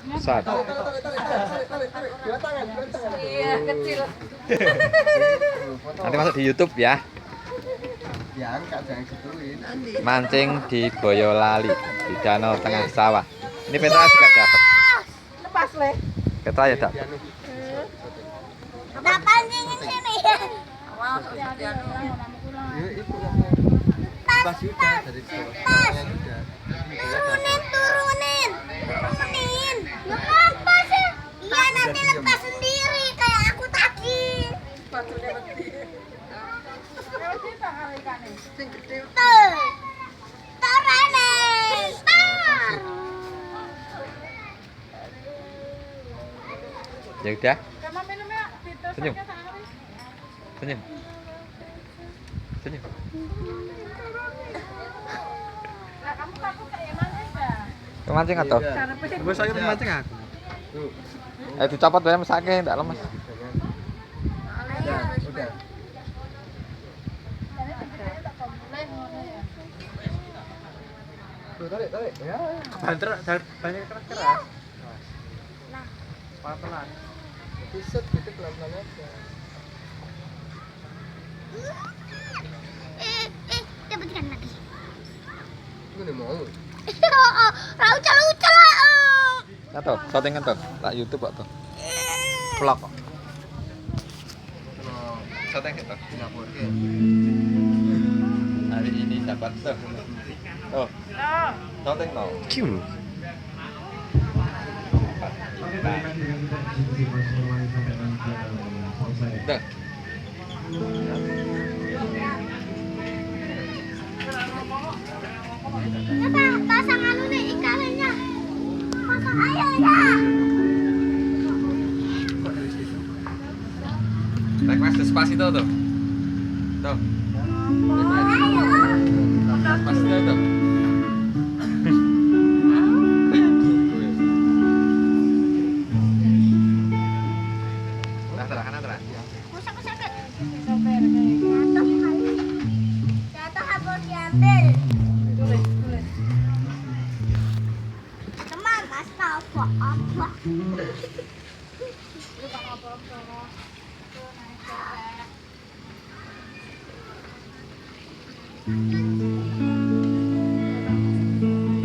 Besar. Iya, kecil. Nanti masuk di YouTube ya. Ya, enggak jangan gituin. Mancing di Boyolali di danau tengah sawah. Ini Petra juga dapat. Lepas le. Petra ya dapat. Nah, pancingin sini ya. Ya, itu pas sudah dari bawahnya sudah. Turunin. Ngapa sih? Iya, nanti lepas sendiri kayak aku tadi. Tuh. Torane. Tar. Ya udah. Senyum. Senyum. Senyum. Kemancing atau? Gue saya memancing aku. Dicopot ya mesake ndak lemes. Udah. Tarik. Ya. Banter banyak keras. Nah, pelan-pelan. Piset gitu pelan-pelan aja. Dapat ikan lagi. Ini mau. Lucu lah. Atau settingan tuh, tak YouTube kok tuh. Vlog kok. Setting gitu. Hari ini dapat tuh. Tuh. Setting no. Kim. Tuh. Apa? Pasang anu nih ikannya. Pasang ayo ya. Request Despacito tuh. Tuh. Ayo. Despacito tuh. Kusak-kusak. Jatuh habis diambil. Teman, astagfirullah.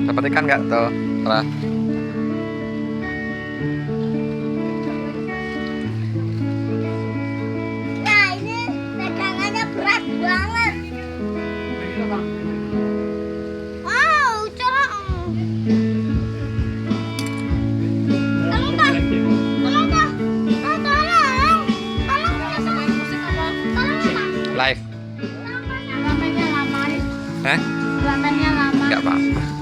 Dapat ikan nggak tuh? Tra. Nah, ini pegangannya berat banget. Wow, corong. Tolong, Pak. Tolong, Pak. Oh, tolong. Tolong, ya, tolong. Tolong, Pak. Live. Ramennya lama. Hah? Ramennya lama. Nggak apa-apa.